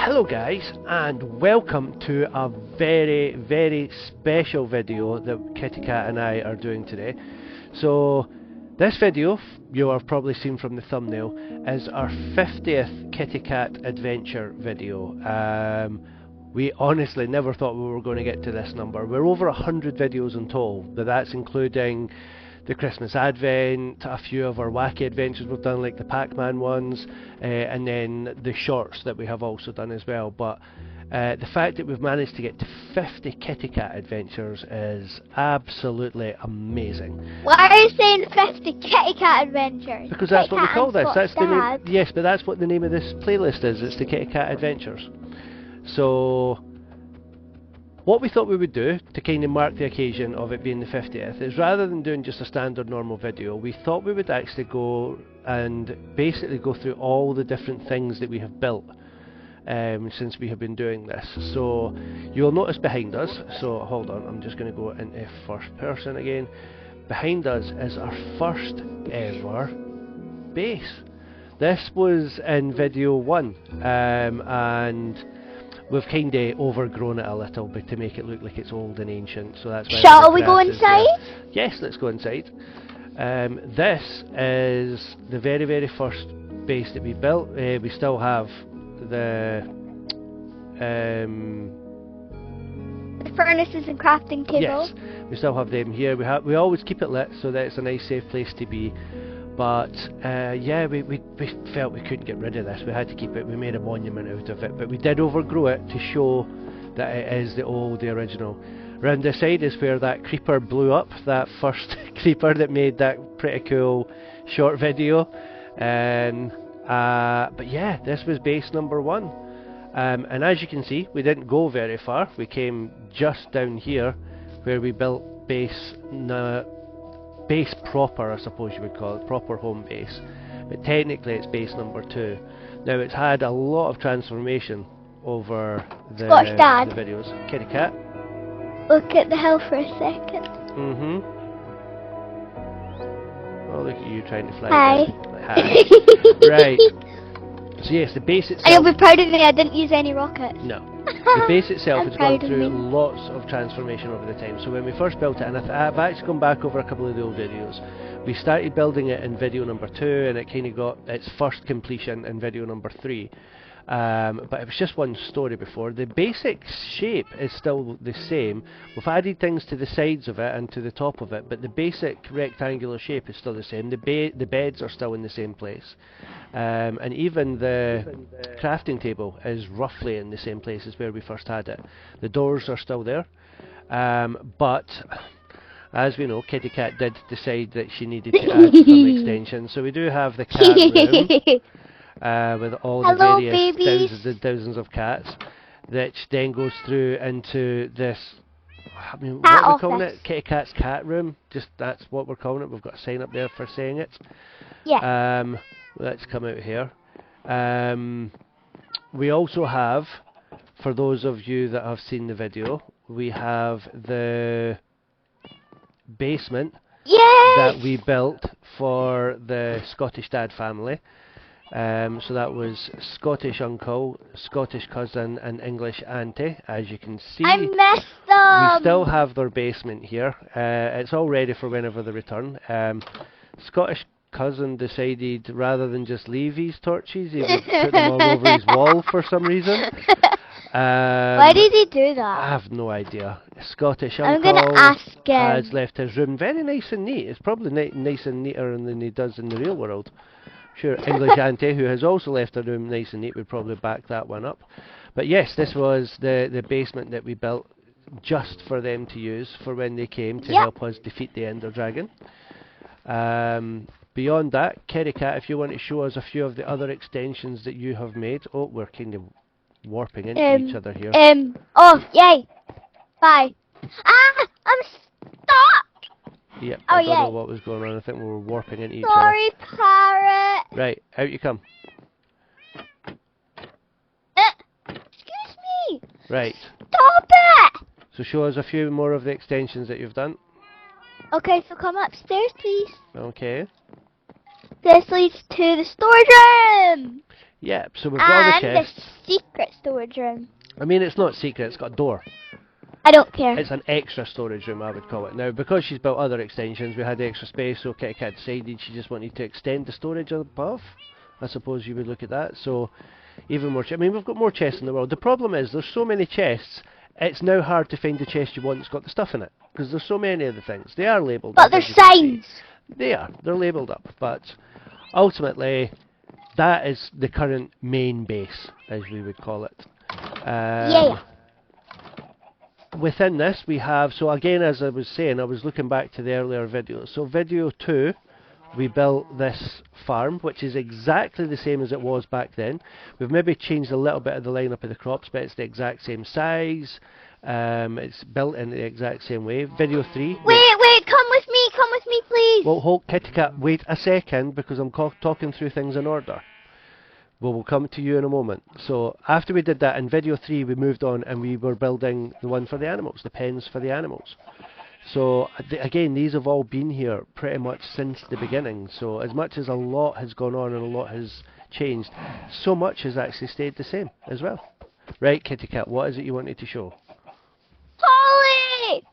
Hello guys, and welcome to a very special video that Kitty Cat and I are doing today. So this video, you have probably seen from the thumbnail, is our 50th Kitty Cat adventure video. We honestly never thought we were going to get to this number. We're over 100 videos in total, but that's including the Christmas Advent, a few of our wacky adventures we've done, like the Pac-Man ones, and then the shorts that we have also done as well. But the fact that we've managed to get to 50 Kitty Cat adventures is absolutely amazing. Why are you saying 50 Kitty Cat adventures? Because that's what we call this. That's the name. Dad. Yes, but that's what the name of this playlist is. It's the Kitty Cat Adventures. So what we thought we would do to kind of mark the occasion of it being the 50th is, rather than doing just a standard normal video, we thought we would actually go and basically go through all the different things that we have built since we have been doing this. So you'll notice behind us, so hold on, I'm just going to go into first person again. Behind us is our first ever base. This was in video 1, and we've kind of overgrown it a little bit to make it look like it's old and ancient, so that's why. Shall we go inside? Yes, let's go inside. This is the very first base that we built. We still have the furnaces and crafting tables. Yes, we still have them here. We always keep it lit so that it's a nice safe place to be. But yeah, we felt we couldn't get rid of this. We had to keep it. We made a monument out of it, but we did overgrow it to show that it is the original. Round this side is where that creeper blew up, that first creeper that made that pretty cool short video. But yeah, this was base number 1. And as you can see, we didn't go very far. We came just down here where we built base proper, I suppose you would call it, proper home base, but technically it's base number 2. Now it's had a lot of transformation over the videos. Kitty Cat, look at the hill for a second. Oh, look at you trying to fly. Hi. Hi. Right. So yes, the base itself. And you'll be proud of me, I didn't use any rockets. No. The base itself has gone proud of through me. lots of transformation over the time. So when we first built it, and I've actually gone back over a couple of the old videos, we started building it in video number 2, and it kind of got its first completion in video number 3. But it was just one story before. The basic shape is still the same. We've added things to the sides of it and to the top of it, but the basic rectangular shape is still the same. The beds are still in the same place. And even the crafting table is roughly in the same place as where we first had it. The doors are still there. But as we know, Kitty Cat did decide that she needed to add some extensions. So we do have the cat room. With all the various thousands and thousands of cats, that then goes through into this, I mean, what are we calling it? Kitty Cat's cat room. Just that's what we're calling it. We've got a sign up there for saying it. Yeah. Let's come out here. We also have, for those of you that have seen the video, we have the basement that we built for the Scottish Dad family. So that was Scottish uncle, Scottish cousin and English auntie. As you can see, I missed them. We still have their basement here. It's all ready for whenever they return. Scottish cousin decided, rather than just leave his torches, he would put them all over his wall for some reason. Why did he do that? I have no idea. Scottish I'm uncle gonna ask him. has left his room very nice and neat. It's probably nice and neater than he does in the real world. Sure, English auntie, who has also left her room nice and neat, would probably back that one up. But yes, this was the basement that we built just for them to use for when they came to help us defeat the Ender Dragon. Beyond that, Kitty Cat, if you want to show us a few of the other extensions that you have made. Oh, we're kind of warping into each other here. Oh, yay! Bye. Ah! I'm stuck! Yep, I don't know what was going on. I think we were warping into each other. Sorry, parrot. Right, out you come. Excuse me. Right. Stop it! So show us a few more of the extensions that you've done. Okay, so come upstairs, please. Okay. This leads to the storage room! Yeah, so we've got all the And the chests. secret storage room. I mean, it's not secret, it's got a door. I don't care. It's an extra storage room, I would call it. Now, because she's built other extensions, we had the extra space, so Kitty Cat decided she just wanted to extend the storage above. I suppose you would look at that. So, even more I mean, we've got more chests in the world. The problem is, there's so many chests, it's now hard to find the chest you want that's got the stuff in it. Because there's so many of the things. They are labelled But up, there's as you can see. signs. They are. They're labelled up. But, ultimately, that is the current main base, as we would call it. Yeah. Within this we have, so again, as I was saying, I was looking back to the earlier videos. So video 2, we built this farm, which is exactly the same as it was back then. We've maybe changed a little bit of the lineup of the crops, but it's the exact same size. It's built in the exact same way. Video 3. Wait, come with me, please. Well, hold, Kitty Cat, wait a second, because I'm talking through things in order. Well, we'll come to you in a moment. So after we did that, in video 3 we moved on and we were building the one for the animals, the pens for the animals. So again, these have all been here pretty much since the beginning. So as much as a lot has gone on and a lot has changed, so much has actually stayed the same as well. Right, Kitty Cat, what is it you wanted to show? Holly!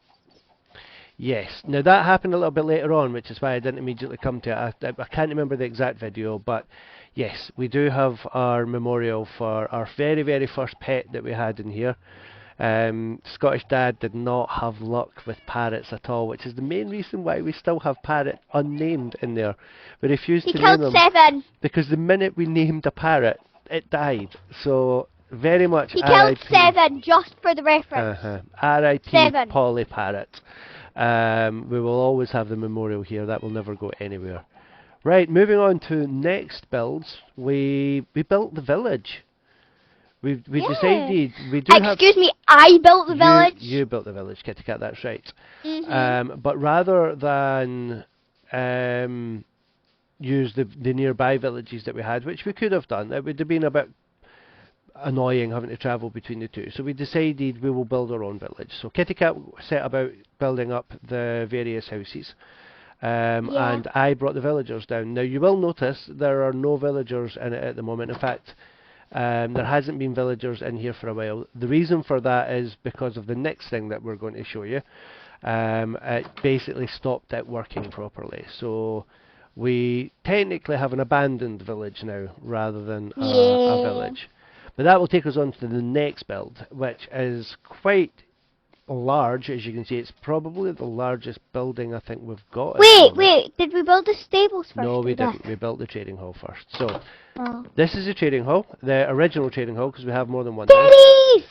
Yes, now that happened a little bit later on, which is why I didn't immediately come to it. I can't remember the exact video, but yes, we do have our memorial for our very, very first pet that we had in here. Scottish Dad did not have luck with parrots at all, which is the main reason why we still have Parrot unnamed in there. We refused to name him. He killed 7. Because the minute we named a parrot, it died. So, very much He killed RIP. 7, just for the reference. RIP 7. Polly Parrot. We will always have the memorial here, that will never go anywhere. Right, moving on to next builds, we built the village. We decided we do have. Excuse me, I built the village. You built the village, Kitty Cat. That's right. Mhm. But rather than use the nearby villages that we had, which we could have done, it would have been a bit annoying having to travel between the two. So we decided we will build our own village. So Kitty Cat set about building up the various houses. And I brought the villagers down. Now you will notice there are no villagers in it at the moment. In fact, there hasn't been villagers in here for a while. The reason for that is because of the next thing that we're going to show you. It basically stopped it working properly. So we technically have an abandoned village now rather than a village. But that will take us on to the next build, which is quite large. As you can see, it's probably the largest building I think we've got. Wait, did we build the stables first? No, we didn't. We built the trading hall first. So, Oh. this is the trading hall, the original trading hall, because we have more than one. Daddies!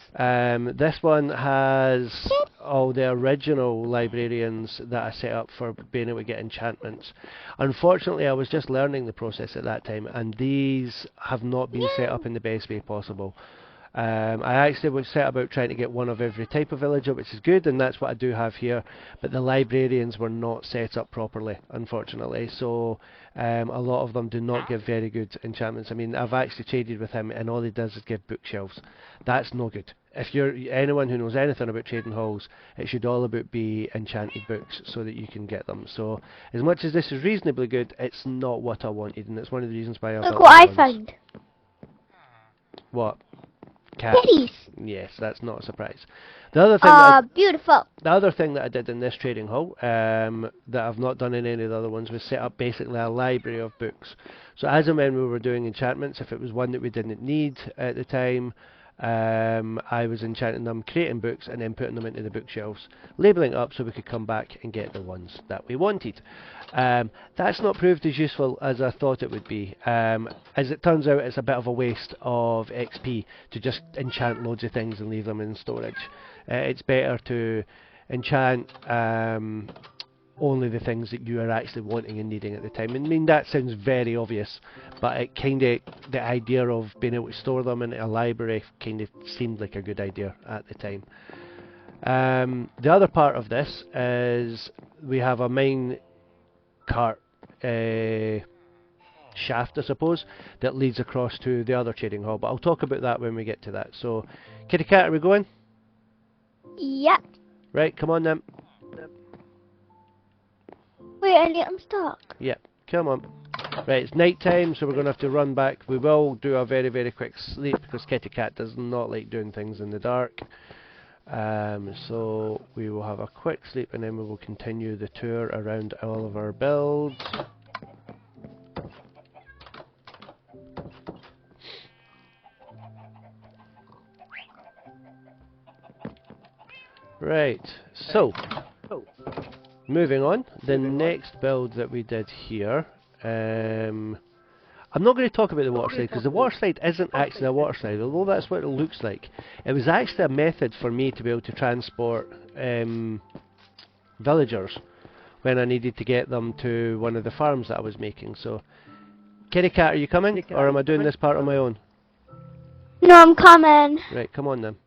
This one has all the original librarians that I set up for being able to get enchantments. Unfortunately, I was just learning the process at that time, and these have not been set up in the best way possible. I actually was set about trying to get one of every type of villager, which is good, and that's what I do have here, but the librarians were not set up properly, unfortunately, so a lot of them do not give very good enchantments. I mean, I've actually traded with him, and all he does is give bookshelves. That's no good. If you're anyone who knows anything about trading halls, it should all about be enchanted books so that you can get them. So, as much as this is reasonably good, it's not what I wanted, and it's one of the reasons why I built Look what I the ones. found. What? Cat. Daddies! Yes, that's not a surprise. The other thing beautiful. the other thing that I did in this trading hall, that I've not done in any of the other ones, was set up basically a library of books. So as and when we were doing enchantments, if it was one that we didn't need at the time, I was enchanting them, creating books, and then putting them into the bookshelves, labelling it up so we could come back and get the ones that we wanted. That's not proved as useful as I thought it would be. As it turns out, it's a bit of a waste of XP to just enchant loads of things and leave them in storage. It's better to enchant only the things that you are actually wanting and needing at the time. I mean, that sounds very obvious, but it the idea of being able to store them in a library kind of seemed like a good idea at the time. The other part of this is we have a mine cart shaft, I suppose, that leads across to the other trading hall, but I'll talk about that when we get to that. So, Kitty Cat, are we going? Yep. Right, come on then. Wait, Elliot, I'm stuck. Yep, come on. Right, it's night time, so we're going to have to run back. We will do a very, very quick sleep because Kitty Cat does not like doing things in the dark. So we will have a quick sleep and then we will continue the tour around all of our builds. Right, so moving on, the next build that we did here, I'm not going to talk about the water slide because the water slide isn't actually a water slide, although that's what it looks like. It was actually a method for me to be able to transport villagers when I needed to get them to one of the farms that I was making. So, Kitty Cat, are you coming, or am I doing this part on my own? No, I'm coming. Right, come on then.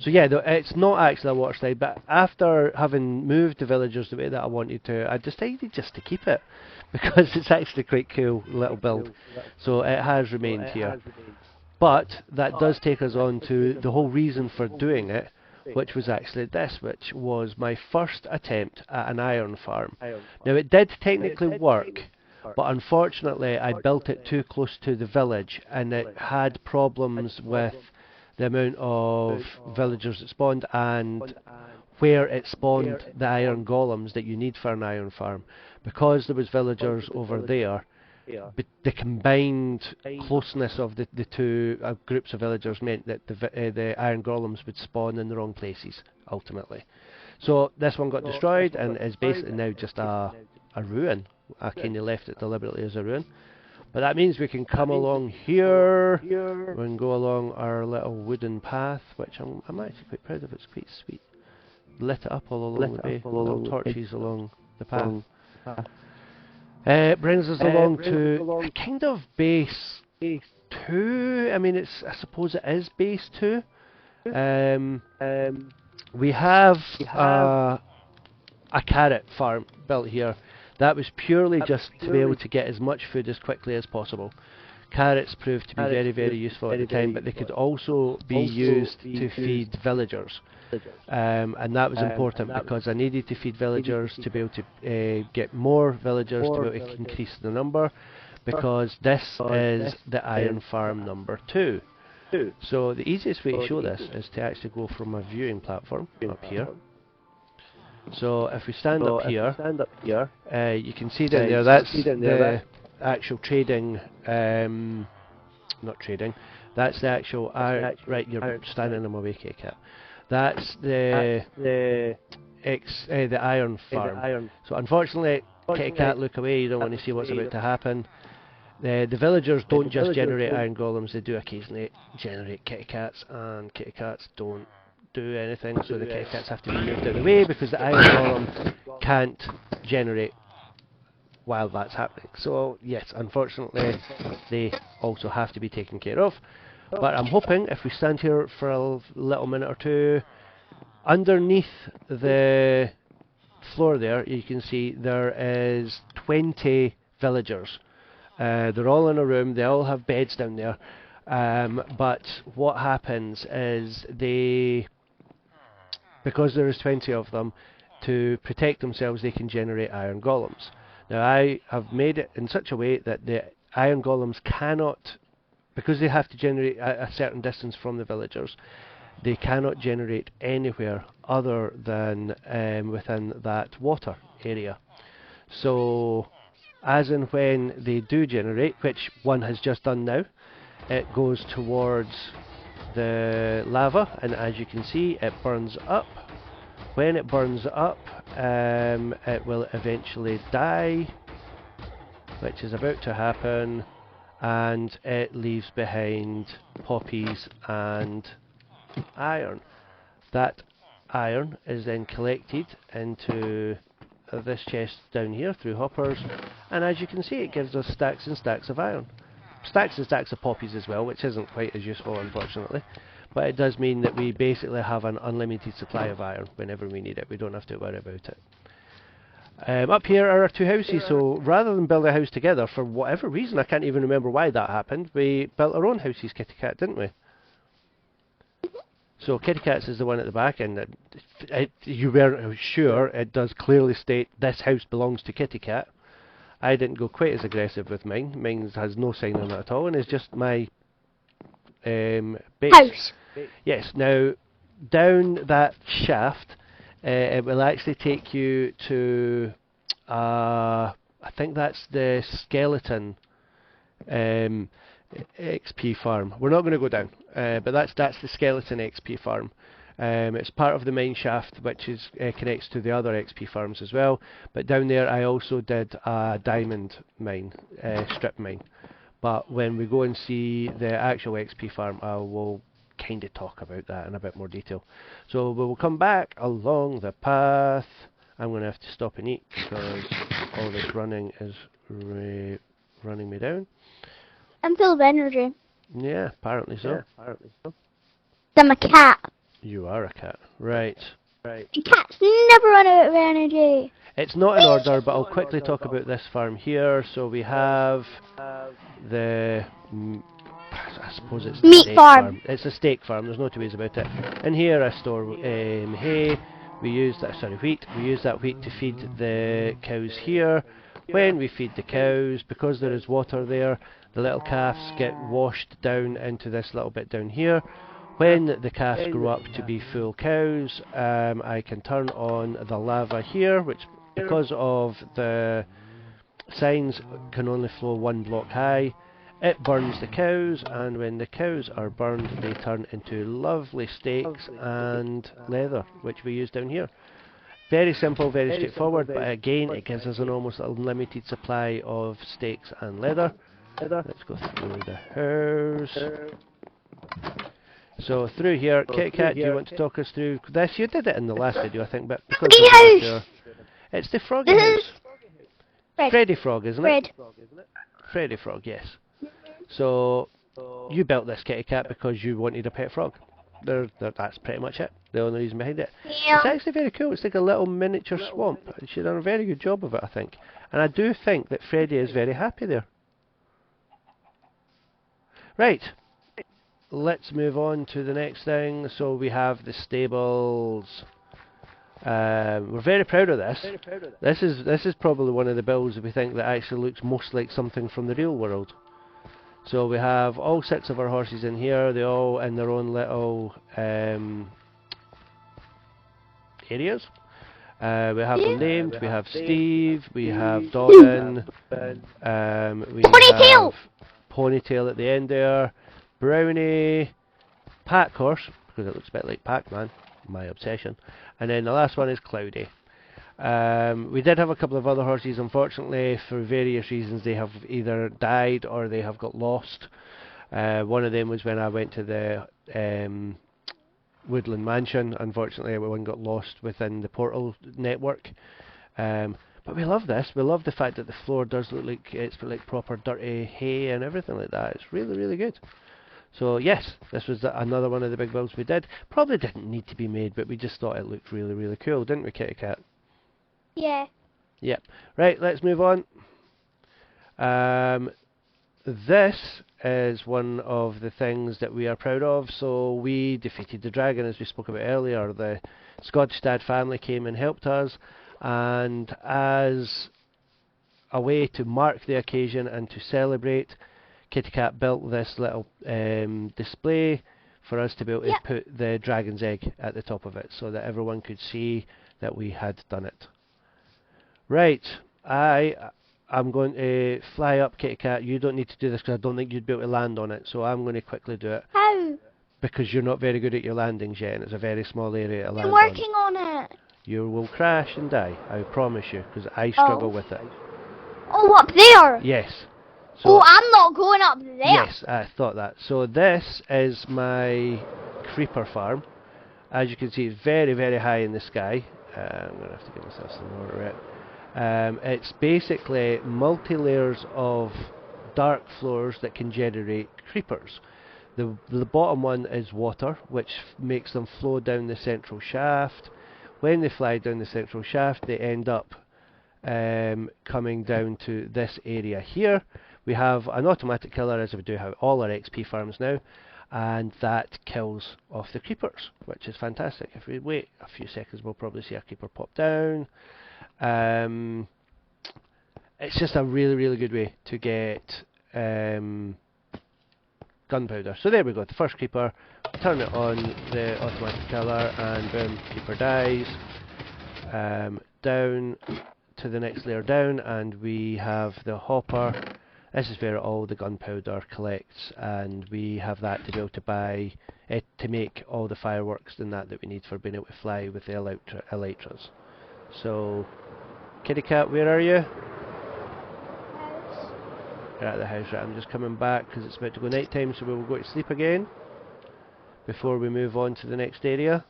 So yeah, it's not actually a water slide, but after having moved the villagers the way that I wanted to, I decided just to keep it, because it's actually quite cool little build. So it has remained here. But that does take us on to the whole reason for doing it, which was actually this, which was my first attempt at an iron farm. Now it did technically work, but unfortunately I built it too close to the village, and it had problems with the amount of villagers that spawned and where it spawned the iron golems that you need for an iron farm. Because there was villagers over there, the combined closeness of the two groups of villagers meant that the iron golems would spawn in the wrong places, ultimately. So this one got destroyed and is basically now just a ruin. I kind of left it deliberately as a ruin. But that means we can come along here, we can go along our little wooden path, which I'm actually quite proud of. It's quite sweet. Lit it up all along the way, little torches along the path. It brings us along to a kind of base 2. I mean, I suppose it is base 2. We have a carrot farm built here. That was purely just to be able to get as much food as quickly as possible. Carrots proved to be very, very useful at the time, but they could also be used to feed villagers. And that was important because I needed to feed villagers to be able to get more villagers to be able to increase the number, because this is the iron farm number 2. So the easiest way to show this is to actually go from a viewing platform up here. So if we stand up here, you can see down there, that's the actual trading, not trading, that's the actual, right, you're standing in my way, Cat. That's the iron farm. So unfortunately, Kitty Cat, look away, you don't want to see what's about to happen. The villagers don't just generate iron golems, they do occasionally generate kitty cats, and kitty cats don't do anything, so the kitty cats have to be moved out of the way because the iron golem can't generate while that's happening. So yes, unfortunately they also have to be taken care of. But I'm hoping if we stand here for a little minute or two, underneath the floor there you can see there is 20 villagers. They're all in a room, they all have beds down there, but what happens is because there is 20 of them, to protect themselves they can generate iron golems. Now I have made it in such a way that the iron golems cannot, because they have to generate a certain distance from the villagers, they cannot generate anywhere other than within that water area. So as and when they do generate, which one has just done now, it goes towards the lava, and as you can see it burns up. When it burns up, it will eventually die, which is about to happen, and it leaves behind poppies and iron. That iron is then collected into this chest down here through hoppers, and as you can see it gives us stacks and stacks of iron. Stacks and stacks of poppies as well, which isn't quite as useful unfortunately, but it does mean that we basically have an unlimited supply of iron whenever we need it. We don't have to worry about it. Up here are our two houses, so rather than build a house together, for whatever reason, I can't even remember why that happened, we built our own houses, Kitty Cat, didn't we? So Kitty Cat's is the one at the back, and you weren't sure, it does clearly state this house belongs to Kitty Cat. I didn't go quite as aggressive with mine. Mine has no sign on it at all, and it's just my base. House. Yes. Now, down that shaft, it will actually take you to. I think that's the skeleton XP farm. We're not going to go down, but that's the skeleton XP farm. It's part of the mine shaft, which is connects to the other XP farms as well. But down there, I also did a diamond mine, strip mine. But when we go and see the actual XP farm, I will kind of talk about that in a bit more detail. So we will come back along the path. I'm going to have to stop and eat because all this running is running me down. I'm full of energy. Yeah, apparently so. I'm a cat. You are a cat. Right. And cats never run out of energy. It's not in order, but I'll quickly talk about this farm here. So we have the... I suppose it's the Meat steak farm. It's a steak farm, there's no two ways about it. In here I store hay. We use that, wheat. We use that wheat to feed the cows here. When we feed the cows, because there is water there, the little calves get washed down into this little bit down here. When the calves grow up to be full cows, I can turn on the lava here, which, because of the signs, can only flow 1 block high. It burns the cows, and when the cows are burned, they turn into lovely steaks and leather, which we use down here. Very simple, very straightforward, but again, it gives us an almost unlimited supply of steaks and leather. Let's go through the house. So through here, Kitty Cat, do you want to talk us through this? You did it in the last video, I think, but because Froggy sure. It's the Froggy house. Freddy Frog, isn't it? Freddy Frog, yes. So you built this, Kitty Cat, because you wanted a pet frog. That's pretty much it. The only reason behind it. Yeah. It's actually very cool. It's like a little miniature swamp. She's done a very good job of it, I think. And I do think that Freddy is very happy there. Right. Let's move on to the next thing. So we have the stables. We're very proud of this. This is probably one of the builds that we think that actually looks most like something from the real world. So we have all 6 of our horses in here. They're all in their own little areas. We have them named. We have Steve. We have Dawson. We have Ponytail at the end there. Brownie, Pack Horse, because it looks a bit like Pac-Man, my obsession, and then the last one is Cloudy. We did have a couple of other horses, unfortunately, for various reasons. They have either died or they have got lost. One of them was when I went to the Woodland Mansion. Unfortunately, one got lost within the portal network. But we love this. We love the fact that the floor does look like it's like proper dirty hay and everything like that. It's really, really good. So yes, this was another one of the big builds we did. Probably didn't need to be made, but we just thought it looked really, really cool, didn't we, Kitty Cat? Yeah. Yep. Right, let's move on. This is one of the things that we are proud of. So we defeated the dragon, as we spoke about earlier. The Skodstad family came and helped us, and as a way to mark the occasion and to celebrate, Kitty Cat built this little display for us to be able to put the dragon's egg at the top of it, so that everyone could see that we had done it. Right, I'm going to fly up, Kitty Cat. You don't need to do this because I don't think you'd be able to land on it, so I'm going to quickly do it. How? Because you're not very good at your landings yet, and it's a very small area to land I'm working on it. You will crash and die, I promise you, because I struggle with it. Oh, up there? Yes. So, oh, I'm not going up there. Yes, I thought that. So this is my creeper farm. As you can see, it's very, very high in the sky. I'm going to have to give myself some more right. It's basically multi-layers of dark floors that can generate creepers. The bottom one is water, which makes them flow down the central shaft. When they fly down the central shaft, they end up coming down to this area here. We have an automatic killer, as we do have all our XP farms now, and that kills off the creepers, which is fantastic. If we wait a few seconds, we'll probably see a creeper pop down. it's just a really, really good way to get gunpowder. So there we go, the first creeper, turn it on the automatic killer, and boom, creeper dies. Down to the next layer down, and we have the hopper. This is where all the gunpowder collects, and we have that to be able to buy, to make all the fireworks and that we need for being able to fly with the elytras. So, kitty cat, where are you? House. You're at the house, right? I'm just coming back because it's about to go night time, so we will go to sleep again before we move on to the next area.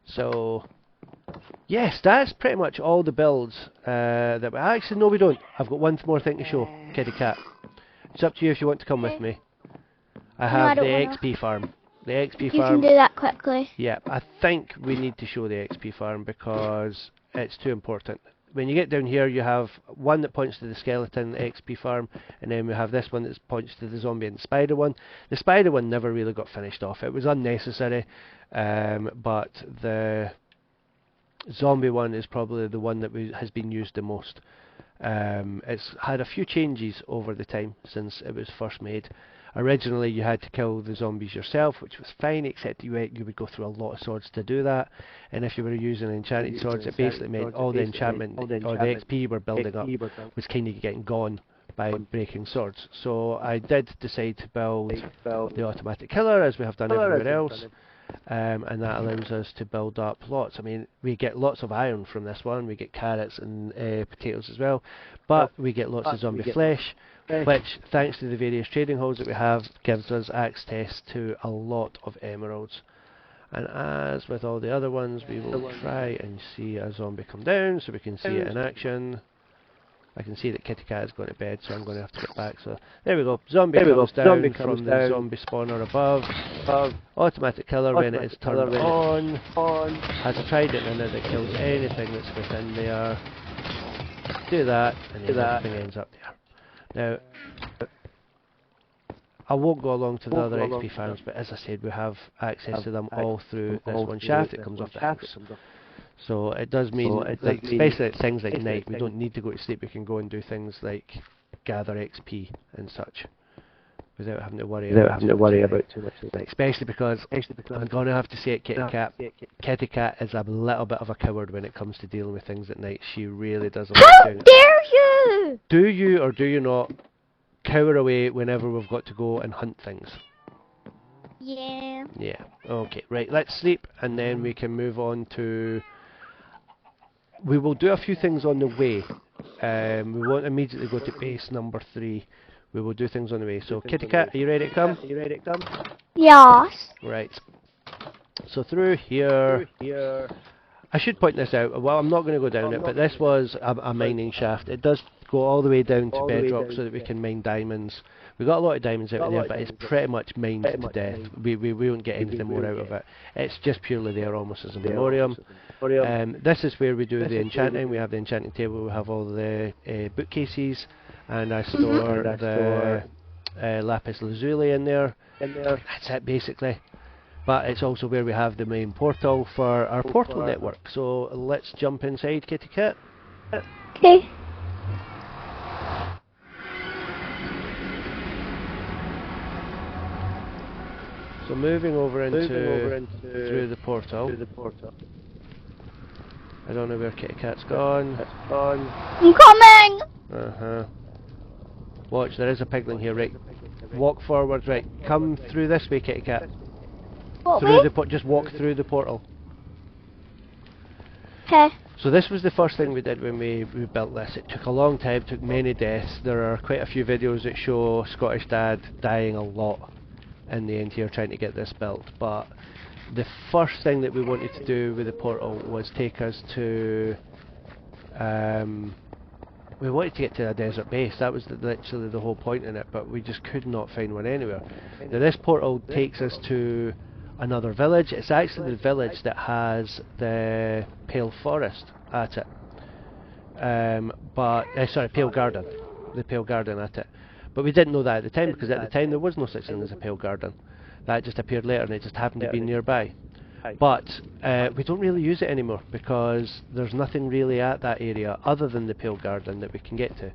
So, yes, that's pretty much all the builds that we... Actually, no, we don't. I've got one more thing to show, kitty cat. It's up to you if you want to come with me. I have the XP farm. The XP farm... You can do that quickly. Yeah, I think we need to show the XP farm because it's too important. When you get down here, you have one that points to the skeleton, the XP farm, and then we have this one that points to the zombie and the spider one. The spider one never really got finished off. It was unnecessary, but the zombie one is probably the one that has been used the most. It's had a few changes over the time since it was first made. Originally you had to kill the zombies yourself, which was fine, except you would go through a lot of swords to do that, and if you were using enchanted swords, it basically meant all the enchantment, or the XP you were building up was kind of getting gone by breaking swords. So I did decide to build the automatic killer, as we have done everywhere else. And that allows us to build up lots. I mean, we get lots of iron from this one, we get carrots and potatoes as well, but we get lots of zombie flesh, which, thanks to the various trading halls that we have, gives us access to a lot of emeralds. And as with all the other ones, we will try and see a zombie come down so we can see it in action. I can see that Kitty Cat is going to bed, so I'm going to have to get back. So there we go. Zombie comes down from the zombie spawner above. Automatic killer when it is turned on. Has a trident in it that kills anything that's within there. Do that, and then everything ends up there. Now, I won't go along to the other XP farms, but as I said, we have access to them all through this one shaft that comes off the house. So it does mean, like, especially at things like night, we don't need to go to sleep. We can go and do things like gather XP and such without having to worry about too much. Especially because I'm going to have to say it, Kitty Cat is a little bit of a coward when it comes to dealing with things at night. She really doesn't like doing it. How dare you! Do you or do you not cower away whenever we've got to go and hunt things? Yeah. Yeah. Okay, right, let's sleep and then we can move on to... We will do a few things on the way. We won't immediately go to base number 3. We will do things on the way. So, Kitty Cat, are you ready to come? Yes. Right. So through here... I should point this out. Well, I'm not going to go down it, but this was a mining shaft. It does go all the way down to bedrock so that we can mine diamonds. We got a lot of diamonds out of there, but it's pretty much mined to death. We won't get anything more out of it. It's just purely there almost as a memoriam. This is where we do the enchanting. We have the enchanting table, we have all the bookcases, and I store the lapis lazuli in there. That's it basically. But it's also where we have the main portal for our portal network. So let's jump inside, Kitty Cat. Okay. So moving over into through the portal. I don't know where Kitty Cat's gone. I'm coming! Watch, there is a pigling here, right? Walk forward, right? Come through this way, Kitty Cat. What way? Just walk through the portal. Okay. So this was the first thing we did when we built this. It took a long time, took many deaths. There are quite a few videos that show Scottish Dad dying a lot in the end here trying to get this built. But the first thing that we wanted to do with the portal was take us to... we wanted to get to a desert base. That was literally the whole point in it, but we just could not find one anywhere. Now this portal takes us to another village. It's actually the village that has the Pale Forest at it. Sorry, Pale Garden. The Pale Garden at it. But we didn't know that at the time, because at the time there was no such thing as a Pale Garden. That just appeared later and it just happened to be nearby. But we don't really use it anymore because there's nothing really at that area other than the Pale Garden that we can get to.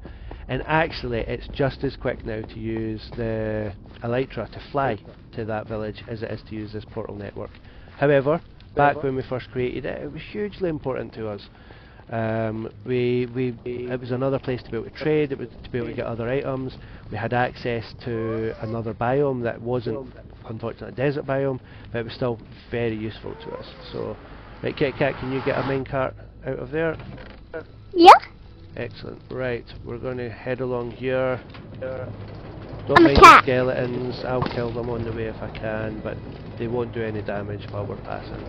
And actually it's just as quick now to use the Elytra to fly to that village as it is to use this portal network. However, back when we first created it, it was hugely important to us. It was another place to be able to trade, it was to be able to get other items. We had access to another biome that wasn't, unfortunately, a desert biome, but it was still very useful to us. So, right, Kit Kat, can you get a minecart out of there? Yeah. Excellent. Right, we're going to head along here. Don't I'm a mind the cat. skeletons, I'll kill them on the way if I can, but they won't do any damage while we're passing.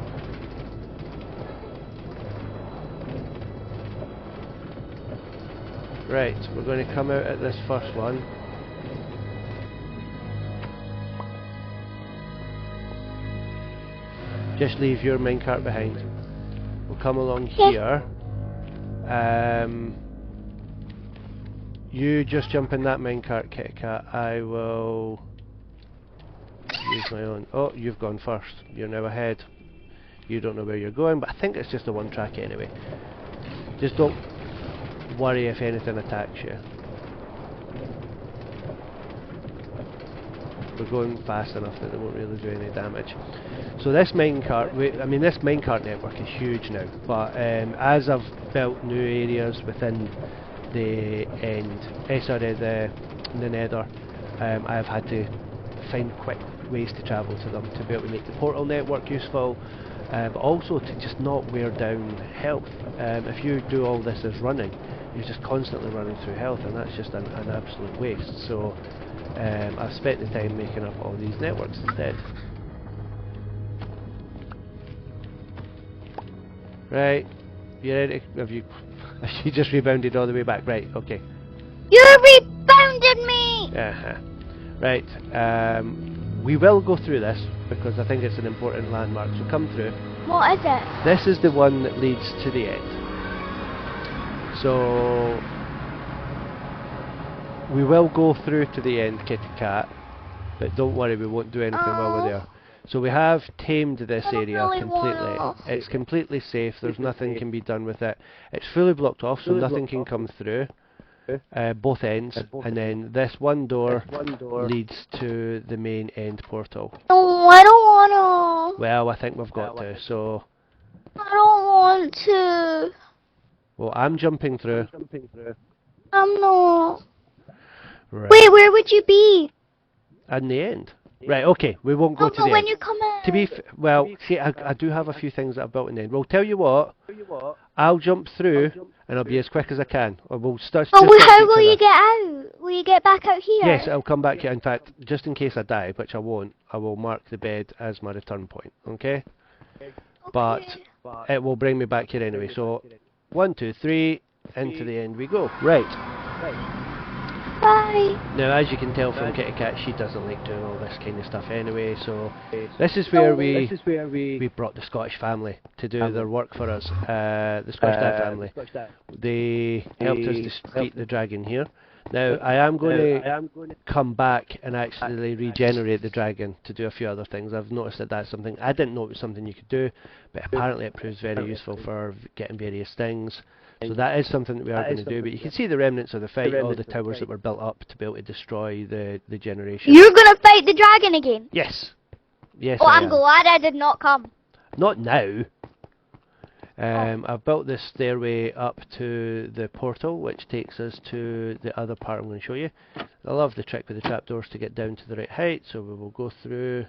Right, we're going to come out at this first one. Just leave your minecart behind. We'll come along here. You just jump in that minecart, Kit Kat. I will use my own. Oh, you've gone first. You're now ahead. You don't know where you're going, but I think it's just a one track anyway. Just don't worry if anything attacks you. We're going fast enough that they won't really do any damage. So this minecart, this minecart network is huge now, but as I've built new areas within the the nether, I've had to find quick ways to travel to them to be able to make the portal network useful, but also to just not wear down health. If you do all this as running, you're just constantly running through health, and that's just an absolute waste. So I've spent the time making up all these networks instead. Right, you ready? Have you just rebounded all the way back? Right, okay. You rebounded me! Right, we will go through this because I think it's an important landmark, so come through. What is it? This is the one that leads to the end. So we will go through to the end, Kitty Cat, but don't worry, we won't do anything while we're there. So we have tamed this area completely. It's completely safe, there's nothing can be done with it. It's fully blocked off, so nothing can come through. Both ends, and then this one door leads to the main end portal. No, I don't wanna. Well, I think we've got to, so... I don't want to. Well, I'm jumping through. I'm not. Right. Wait, where would you be? In the end. Right, okay, we won't go to the when end. you come in. To be well, see, I do have a few things that I've built in the end. Well, tell you what, I'll jump through and I'll be as quick as I can. Or we'll start. Oh, well, how will you get out? Will you get back out here? Yes, I'll come back here. In fact, just in case I die, which I won't, I will mark the bed as my return point. Okay? But it will bring me back here anyway. So, 1, 2, 3, into the end we go. Right. Bye. Now, as you can tell from Kitty Cat, she doesn't like doing all this kind of stuff anyway, so this is where we brought the Scottish family to do their work for us, the Scottish Dad family. They helped us defeat the dragon here. Now, I am going to come back and actually regenerate the dragon to do a few other things. I've noticed that that's something, I didn't know it was something you could do, but apparently it proves very useful for getting various things. So that is something that we are going to do, but you can see the remnants of the fight, all the towers that were built up to be able to destroy the generation. You're gonna fight the dragon again? Yes. Yes, Oh, I'm glad I did not come. Not now. I've built this stairway up to the portal, which takes us to the other part I'm going to show you. I love the trick with the trapdoors to get down to the right height, so we will go through.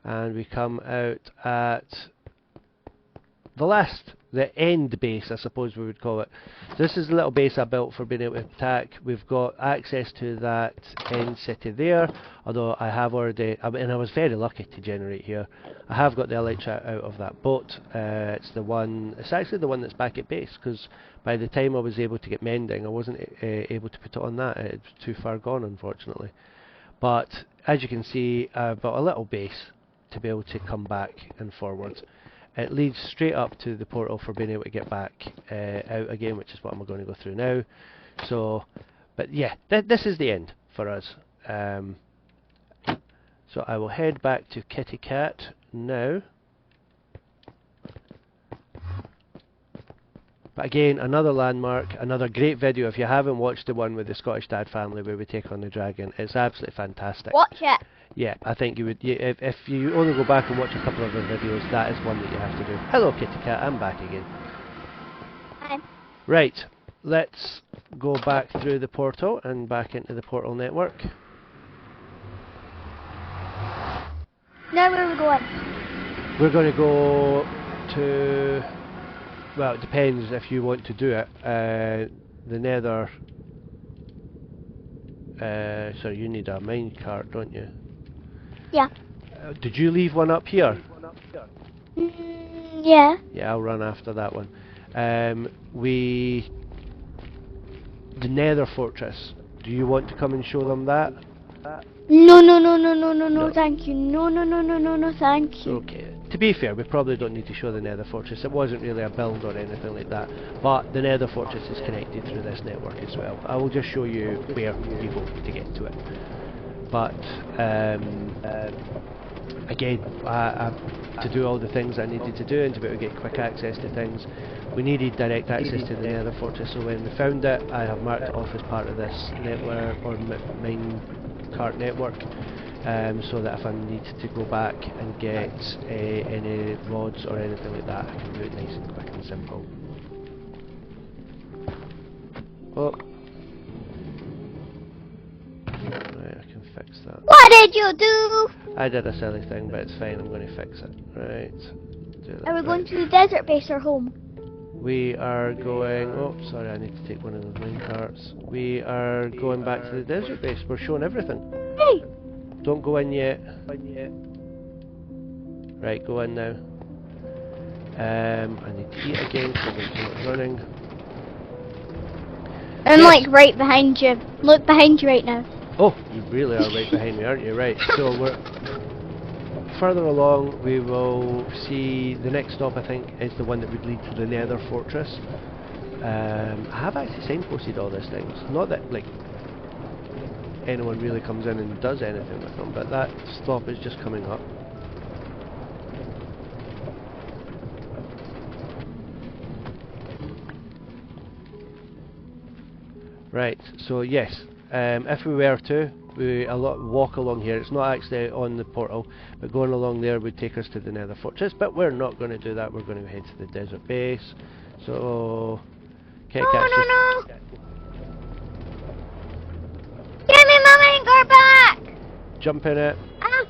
And we come out at the end base, I suppose we would call it. So this is the little base I built for being able to attack. We've got access to that end city there, although I have already, and I was very lucky to generate here. I have got the elytra out of that boat. It's actually the one that's back at base, because by the time I was able to get mending, I wasn't able to put it on that. It was too far gone, unfortunately. But as you can see, I've got a little base to be able to come back and forward. It leads straight up to the portal for being able to get back out again, which is what I'm going to go through now. So, but yeah, this is the end for us. So I will head back to Kitty Cat now. But again, another landmark, another great video. If you haven't watched the one with the Scottish Dad family where we take on the dragon, it's absolutely fantastic. Watch it. Yeah, I think you would. If you only go back and watch a couple of the videos, that is one that you have to do. Hello, Kitty Cat. I'm back again. Hi. Right, let's go back through the portal and back into the portal network. Now where are we going? We're going to go to. Well, it depends if you want to do it. The nether. Sorry, you need a minecart, don't you? Yeah. Did you leave one up here? Yeah. Yeah, I'll run after that one. The nether fortress. Do you want to come and show them that? No, no, no, no, no, no, no, thank you. No, no, no, no, no, no, thank you. Okay. To be fair, we probably don't need to show the nether fortress. It wasn't really a build or anything like that. But the nether fortress is connected through this network as well. I will just show you where you go to get to it. But again, to do all the things I needed to do and to be able to get quick access to things, we needed direct access to the nether fortress. So when we found it, I have marked it off as part of this network or minecart network. So that if I need to go back and get any rods or anything like that, I can do it nice and quick and simple. Oh. Right, I can fix that. What did you do? I did a silly thing, but it's fine, I'm going to fix it. Right. Do that Are we going right. to the desert base or home? We are going... Oh, sorry, I need to take one of those minecarts. We are going back to the desert base. We're showing everything. Hey! Don't go in yet. Right, go in now. I need to eat again because I'm too much running. I'm Yes. like right behind you. Look behind you right now. Oh, you really are right behind me, aren't you? Right, so we're further along. We will see the next stop, I think, is the one that would lead to the nether fortress. I have actually signposted all these things. Not that, like, anyone really comes in and does anything with them, but that stop is just coming up. Right, so yes, if we were to, walk along here. It's not actually on the portal, but going along there would take us to the nether fortress, but we're not going to do that. We're going to head to the desert base. So, Kitty Cat's just... No! Give me my minecart back! Jump in it. Ah.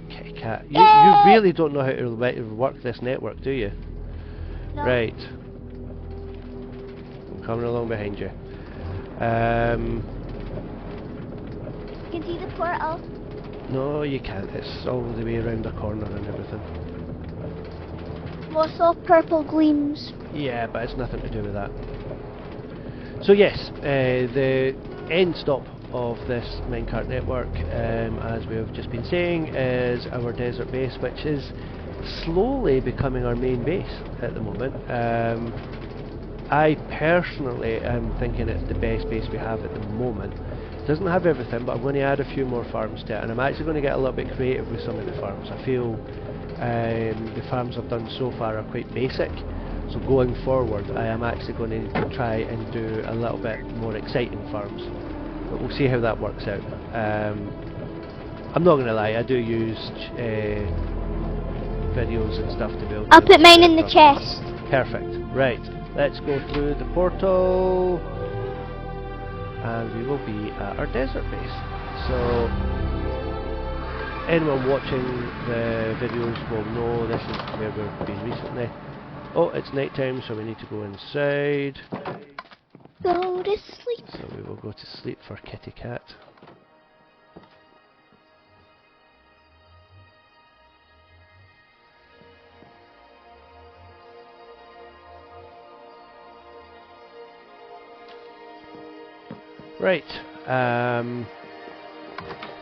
Kitty Cat, you really don't know how to work this network, do you? No. Right. I'm coming along behind you. You can see the portal. No, you can't. It's all the way around the corner and everything. Lots of purple gleams. Yeah, but it's nothing to do with that. So yes, the end stop of this minecart network, as we have just been saying, is our desert base, which is slowly becoming our main base at the moment. I personally am thinking it's the best base we have at the moment. It doesn't have everything, but I'm going to add a few more farms to it, and I'm actually going to get a little bit creative with some of the farms. I feel the farms I've done so far are quite basic, so going forward I am actually going to try and do a little bit more exciting farms, but we'll see how that works out. I'm not going to lie, I do use videos and stuff to build. I'll put mine in the chest. Perfect. Right, let's go through the portal and we will be at our desert base. So anyone watching the videos will know this is where we've been recently. Oh, it's night time, so we need to go inside. Go to sleep. So we will go to sleep for Kitty Cat. Right,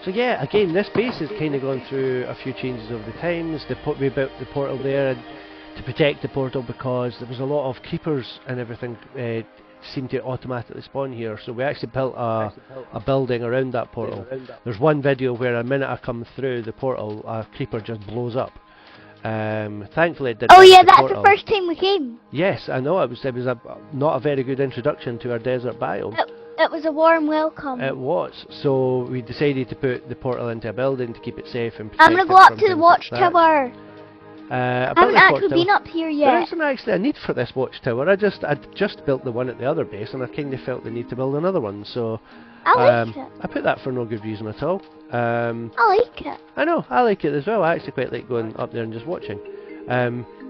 so yeah, again, this base has kind of gone through a few changes over the times. We built the portal there to protect the portal because there was a lot of creepers and everything seem to automatically spawn here. So we actually built a building around that portal. There's one video where a minute I come through the portal, a creeper just blows up. Thankfully it didn't. Oh damage yeah, the that's portal. the first time we came. Yes, I know. It was not a very good introduction to our desert biome. It was a warm welcome. It was. So we decided to put the portal into a building to keep it safe and protect I'm gonna it go up from to the things like that. watchtower. I haven't actually been up here There yet. isn't actually a need for this watchtower. I'd just built the one at the other base, and I kind of felt the need to build another one. So I like it. I put that for no good reason at all. I like it. I know, I like it as well. I actually quite like going up there and just watching.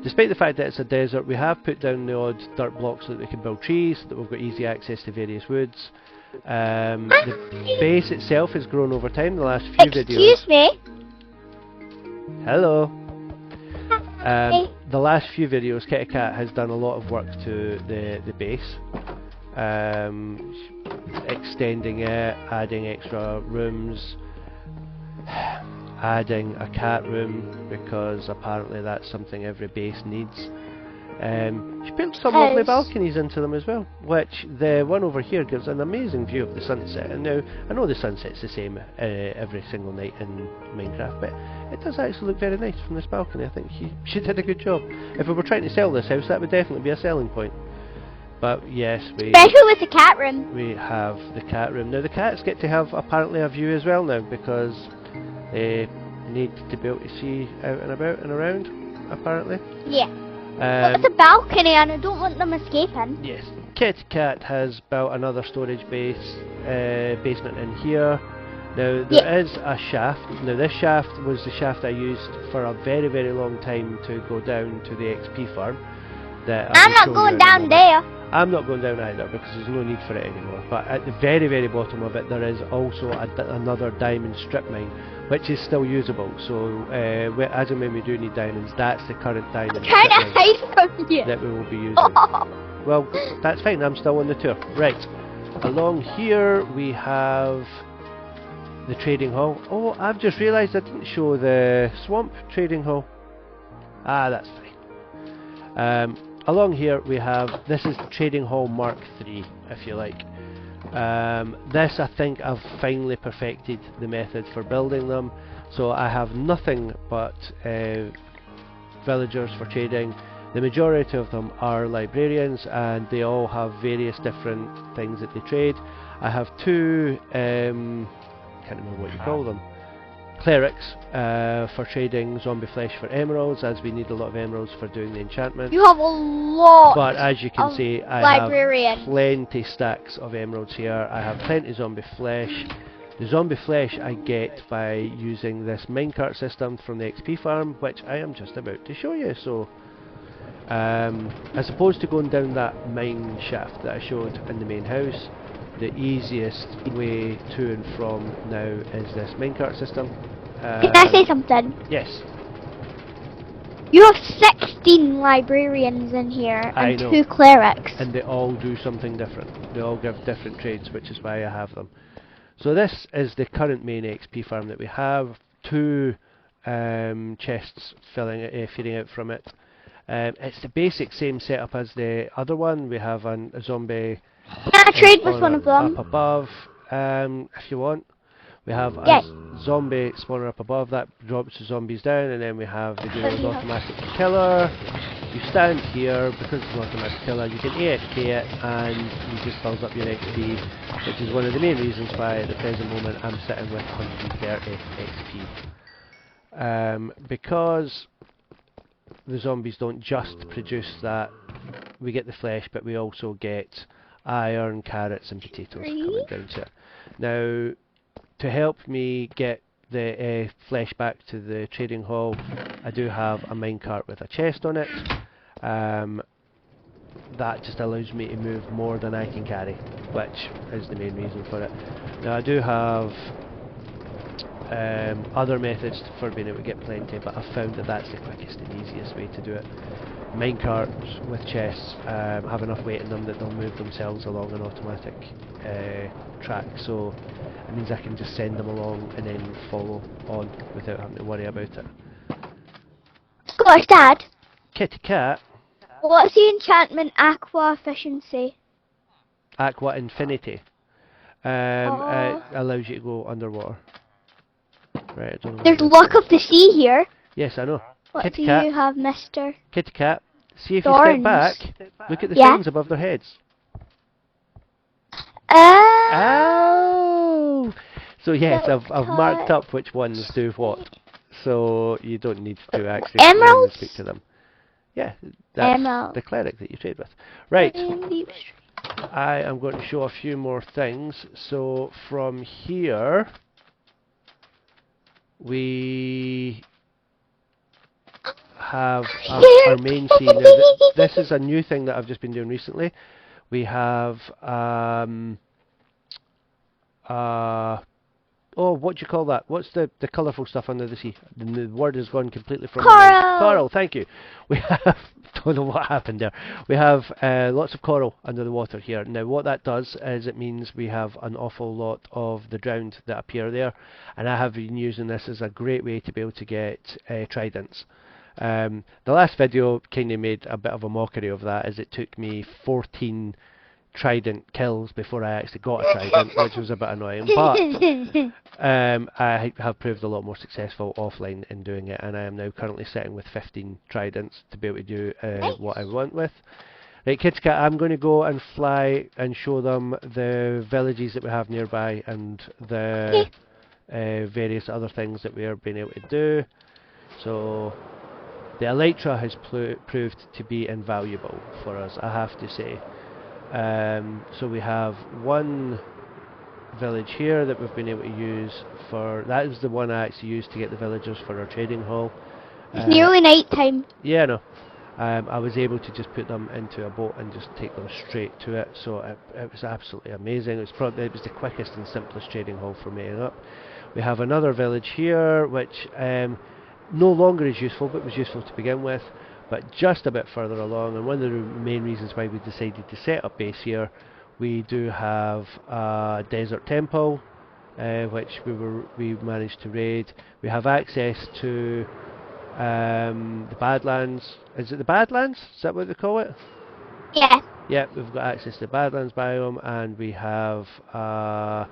Despite the fact that it's a desert, we have put down the odd dirt blocks so that we can build trees, so that we've got easy access to various woods. The base itself has grown over time. The last few videos. Excuse me. Hello. Hi. The last few videos, Kitty Cat has done a lot of work to the base, extending it, adding extra rooms, adding a cat room because apparently that's something every base needs. She built some lovely balconies into them as well, which the one over here gives an amazing view of the sunset. And now, I know the sunset's the same every single night in Minecraft, but it does actually look very nice from this balcony. I think she did a good job. If we were trying to sell this house, that would definitely be a selling point. But yes, especially with the cat room. We have the cat room. Now the cats get to have apparently a view as well now, because they need to be able to see out and about and around, apparently. Yeah. But it's a balcony and I don't want them escaping. Yes. Kitty Cat has built another storage basement in here. Now there is a shaft. Now this shaft was the shaft I used for a very, very long time to go down to the XP farm. I'm not going down there. I'm not going down either because there's no need for it anymore. But at the very, very bottom of it there is also another diamond strip mine, which is still usable. So as and when we do need diamonds, that's the current diamond strip mine that we will be using. Well, that's fine. I'm still on the tour. Right. Along here we have the trading hall. Oh, I've just realised I didn't show the swamp trading hall. Ah, that's fine. Along here we have, this is the Trading Hall Mark III, if you like. This, I think I've finally perfected the method for building them. So I have nothing but villagers for trading. The majority of them are librarians and they all have various different things that they trade. I have two, can't remember what you call them, clerics for trading zombie flesh for emeralds, as we need a lot of emeralds for doing the enchantment. You have a lot. But as you can see, I have plenty stacks of emeralds here. I have plenty of zombie flesh. The zombie flesh I get by using this minecart system from the XP farm, which I am just about to show you. So, as opposed to going down that mine shaft that I showed in the main house, the easiest way to and from now is this minecart system. Can I say something? Yes. You have 16 librarians in here and 2 clerics. And they all do something different. They all give different trades, which is why I have them. So this is the current main XP farm that we have. 2 chests feeding out from it. It's the basic same setup as the other one. We have a zombie. Can I trade with one of them? Up above, if you want. We have a zombie spawner up above that drops the zombies down, and then we have the dual automatic killer. You stand here because it's an automatic killer. You can AFK it, and you just build up your XP, which is one of the main reasons why at the present moment I'm sitting with 130 XP. Because the zombies don't just produce that, we get the flesh, but we also get iron, carrots and potatoes coming down to it. Now, to help me get the flesh back to the trading hall, I do have a minecart with a chest on it. That just allows me to move more than I can carry, which is the main reason for it. Now I do have other methods for being able to get plenty, but I've found that that's the quickest and easiest way to do it. Minecarts with chests have enough weight in them that they'll move themselves along an automatic track, so it means I can just send them along and then follow on without having to worry about it. Gosh, Dad. Kitty Cat. What's the enchantment aqua efficiency? Aqua Infinity. It allows you to go underwater. Right, I don't know. There's luck of the sea here. Yes, I know. What Kitty do cat. you have, mister? Kitty cat. See if you Thorns. step back. Look at the Yeah. things above their heads. Oh. Ow! So yes, Little I've marked cut. up which ones do what. So you don't need to actually Emeralds? speak to them. Yeah, that's Emerald. the cleric that you trade with. Right. Deep I am going to show a few more things. So from here, we have our main scene. Now, this is a new thing that I've just been doing recently. We have oh, what do you call that? What's the colourful stuff under the sea? The word has gone completely from my mind. Coral, thank you. We have, don't know what happened there. We have lots of coral under the water here. Now what that does is it means we have an awful lot of the drowned that appear there, and I have been using this as a great way to be able to get tridents. The last video kind of made a bit of a mockery of that, as it took me 14 trident kills before I actually got a trident, which was a bit annoying, but I have proved a lot more successful offline in doing it, and I am now currently sitting with 15 tridents to be able to do what I want with. Right, Kids Cat, I'm going to go and fly and show them the villages that we have nearby and the various other things that we are being able to do. So the elytra has proved to be invaluable for us, I have to say. So we have one village here that we've been able to use for, that is the one I actually used to get the villagers for our trading hall. It's nearly night time. Yeah, no. I was able to just put them into a boat and just take them straight to it, so it was absolutely amazing. It was the quickest and simplest trading hall for meeting up. We have another village here which no longer is useful, but was useful to begin with, but just a bit further along, and one of the main reasons why we decided to set up base here, we do have a desert temple which we managed to raid. We have access to the Badlands. Is it the Badlands? Is that what they call it? Yeah. Yeah, we've got access to the Badlands biome, and we have a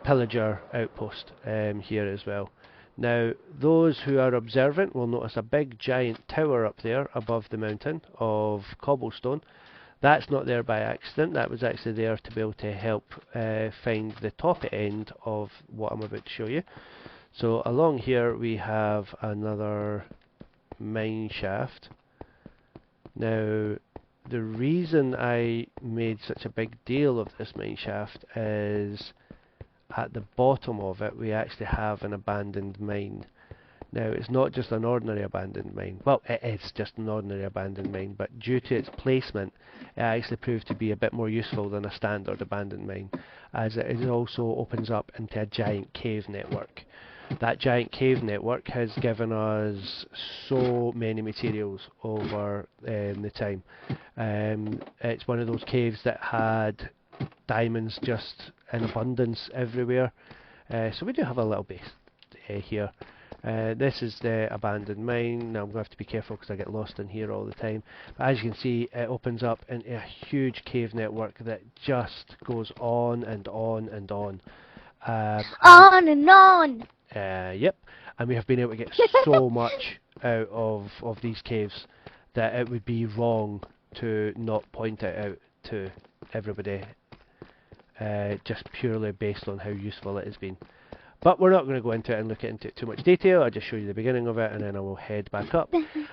pillager outpost here as well. Now, those who are observant will notice a big giant tower up there above the mountain of cobblestone. That's not there by accident, that was actually there to be able to help find the top end of what I'm about to show you. So along here we have another mine shaft. Now, the reason I made such a big deal of this mine shaft is at the bottom of it we actually have an abandoned mine. Now, it's not just an ordinary abandoned mine. Well, it is just an ordinary abandoned mine, but due to its placement it actually proved to be a bit more useful than a standard abandoned mine, as it also opens up into a giant cave network. That giant cave network has given us so many materials over the time. It's one of those caves that had diamonds just in abundance everywhere. So we do have a little base here. This is the abandoned mine. Now I'm going to have to be careful because I get lost in here all the time. But as you can see, it opens up into a huge cave network that just goes on and on and on. On and on! Yep, and we have been able to get so much out of these caves that it would be wrong to not point it out to everybody, just purely based on how useful it has been. But we're not going to go into it and look into it too much detail. I'll just show you the beginning of it and then I will head back up.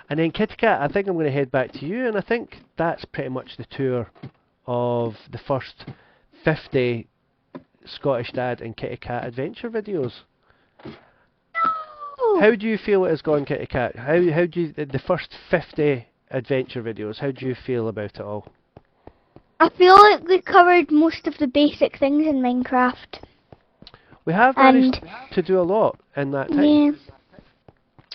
And then Kitty Cat, I think I'm going to head back to you, and I think that's pretty much the tour of the first 50 Scottish Dad and Kitty Cat adventure videos. No! How do you feel it has gone, Kitty Cat? How do you, the first 50 adventure videos, how do you feel about it all? I feel like we covered most of the basic things in Minecraft. We have managed to do a lot in that time. Yeah.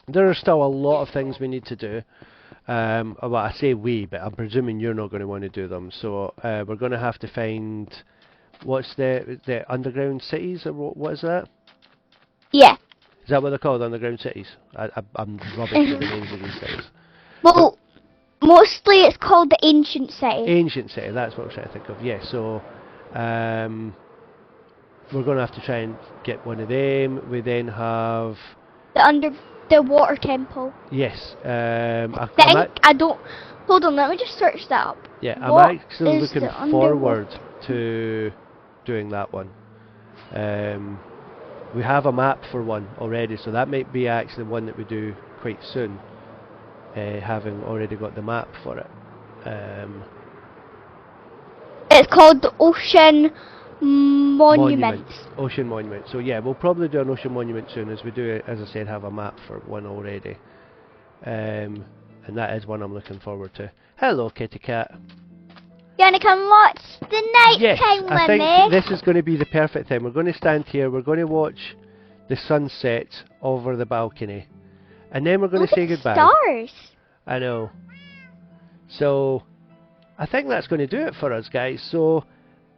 There are still a lot of things we need to do. Well, I say we, but I'm presuming you're not going to want to do them. So we're going to have to find, what's the underground cities, or what is that? Yeah. Is that what they're called, underground cities? I'm rubbish with the names of these things. Well, Mostly it's called the Ancient City. Ancient City, that's what I was trying to think of. Yeah, so we're going to have to try and get one of them. We then have The Water Temple. yes. I don't. Hold on, let me just search that up. Yeah, What I'm actually is looking the forward to doing that one. We have a map for one already, so that might be actually one that we do quite soon. Having already got the map for it. It's called the Ocean Monument. Ocean Monument. So yeah, we'll probably do an Ocean Monument soon, as we do, as I said, have a map for one already. And that is one I'm looking forward to. Hello, kitty cat. You wanna come watch the nighttime I with me? think this is going to be the perfect time. We're going to stand here, we're going to watch the sunset over the balcony. And then we're going to say goodbye. Stars. I know. So, I think that's going to do it for us, guys. So,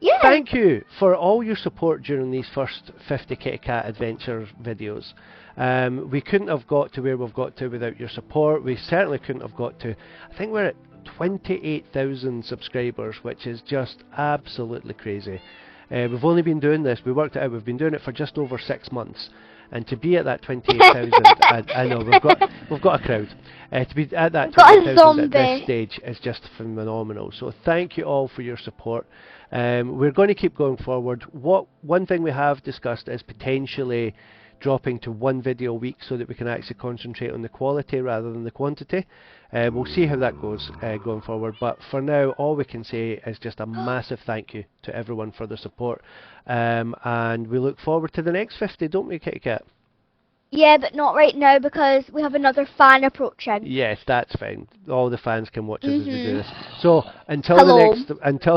Yeah. thank you for all your support during these first 50 Kitty Cat Adventure videos. We couldn't have got to where we've got to without your support. We certainly couldn't have got to, I think we're at 28,000 subscribers, which is just absolutely crazy. We've only been doing this, we worked it out, we've been doing it for just over 6 months. And to be at that 28,000, I know, we've got a crowd. To be at that 28,000 at this stage is just phenomenal. So thank you all for your support. We're going to keep going forward. One thing we have discussed is potentially dropping to one video a week so that we can actually concentrate on the quality rather than the quantity. We'll see how that goes going forward, but for now all we can say is just a massive thank you to everyone for the support, and we look forward to the next 50, don't we, Kitty Cat? Yeah, but not right now because we have another fan approaching. Yes, that's fine. All the fans can watch us as we do this. So until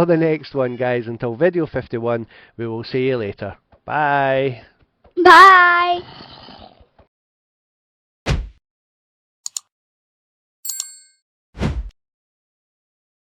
the next one, guys, until video 51, we will see you later. Bye. Bye.